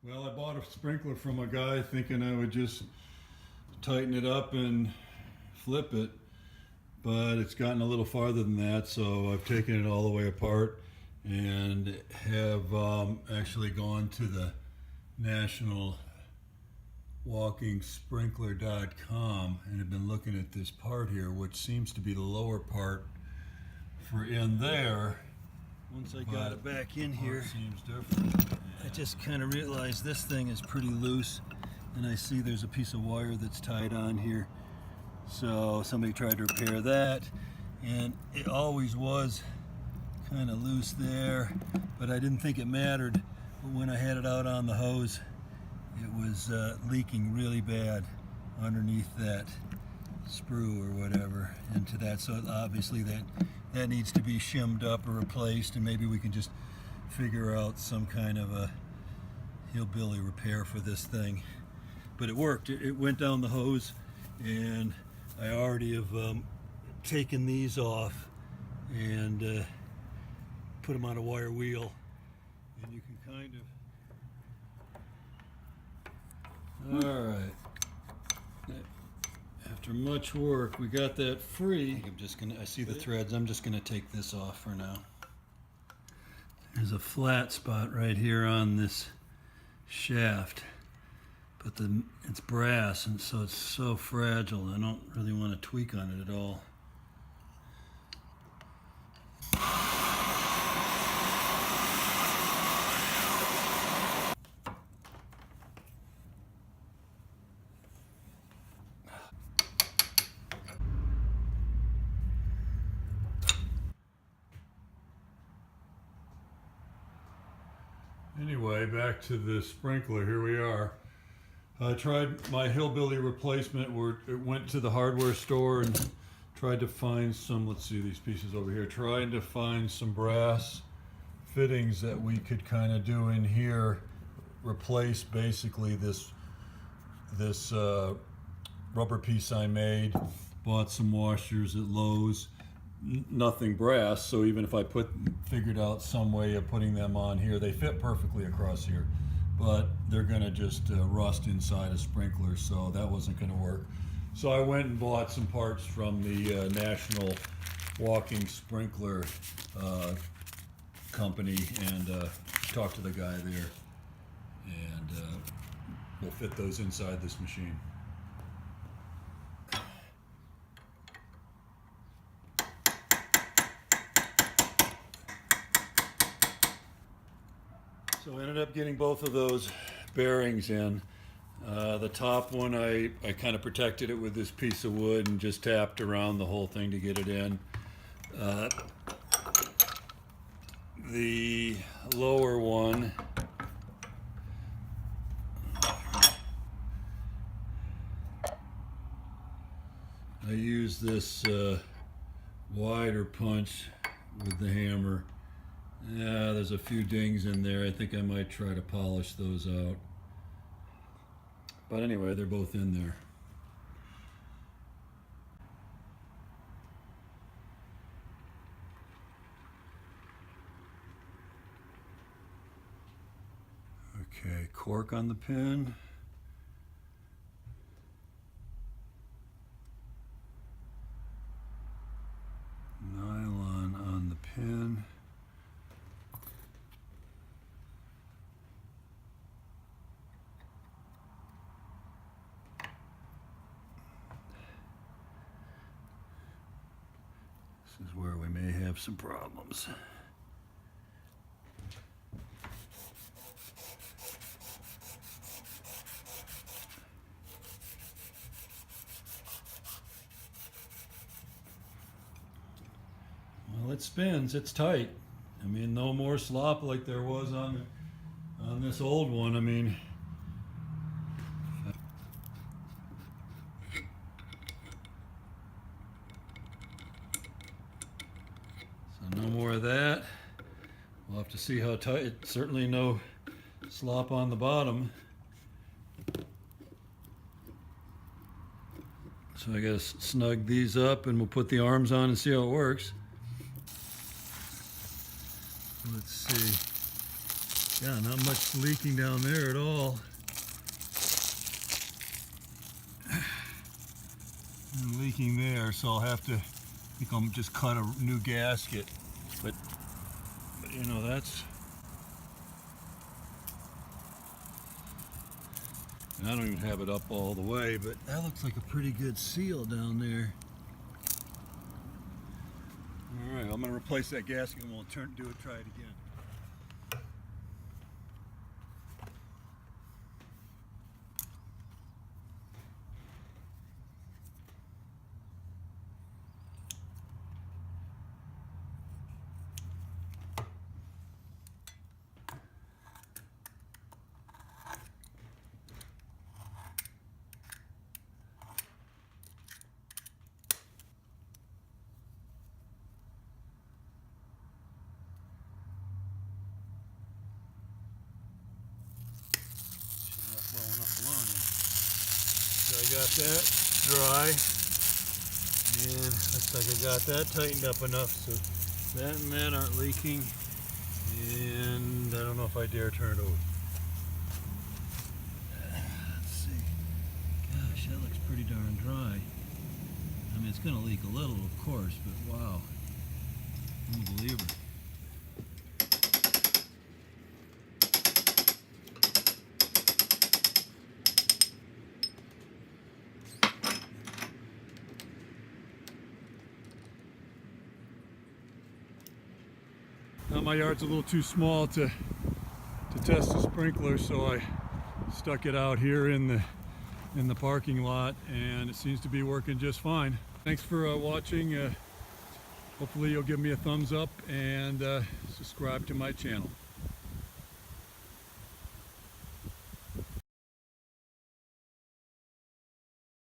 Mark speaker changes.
Speaker 1: Well, I bought a sprinkler from a guy thinking I would just tighten it up and flip it, but it's gotten a little farther than that, so I've taken it all the way apart and have actually gone to the National walkingsprinkler.com and have been looking at this part here, which seems to be the lower part for in there.
Speaker 2: Once I got it back in here,
Speaker 1: seems different.
Speaker 2: I just kind of realized this thing is pretty loose, and I see there's a piece of wire that's tied on here. So somebody tried to repair that, and it always was kind of loose there, but I didn't think it mattered. But when I had it out on the hose, it was leaking really bad underneath that sprue or whatever into that. So obviously that needs to be shimmed up or replaced, and maybe we can just figure out some kind of a hillbilly repair for this thing. But it worked. It went down the hose, and I already have taken these off and put them on a wire wheel, and you can kind of... All right. After much work, we got that free. I see the threads. I'm just gonna take this off for now. There's a flat spot right here on this shaft, but it's brass, and so it's so fragile. I don't really want to tweak on it at all.
Speaker 1: Anyway, back to the sprinkler. Here we are. I tried my hillbilly replacement where it went to the hardware store and tried to find some, let's see these pieces over here, trying to find some brass fittings that we could kind of do in here, replace basically this rubber piece I made. Bought some washers at Lowe's. Nothing brass, so even if I figured out some way of putting them on here, they fit perfectly across here, but they're gonna just rust inside a sprinkler, so that wasn't gonna work. So I went and bought some parts from the National Walking Sprinkler company and talked to the guy there, and we'll fit those inside this machine. So I ended up getting both of those bearings in. The top one, I kind of protected it with this piece of wood and just tapped around the whole thing to get it in. The lower one, I used this wider punch with the hammer. Yeah, there's a few dings in there. I think I might try to polish those out. But anyway, they're both in there. Okay, cork on the pin. Nylon on the pin. This is where we may have some problems. Well, it spins, it's tight. I mean, no more slop like there was on this old one. I mean, so no more of that. We'll have to see how tight. Certainly no slop on the bottom. So I gotta snug these up and we'll put the arms on and see how it works. Let's see.
Speaker 2: Yeah, not much leaking down there at all. And leaking there, so I'll have to, I think I'll just cut a new gasket. But you know, that's, I don't even have it up all the way, but that looks like a pretty good seal down there. All right, I'm gonna replace that gasket and we'll try it again. So I got that dry, and looks like I got that tightened up enough so that and that aren't leaking, and I don't know if I dare turn it over. Let's see. Gosh, that looks pretty darn dry. I mean, it's going to leak a little, of course, but wow, unbelievable. Now my yard's a little too small to test the sprinkler, so I stuck it out here in the parking lot, and it seems to be working just fine. Thanks for watching. Hopefully you'll give me a thumbs up and subscribe to my channel.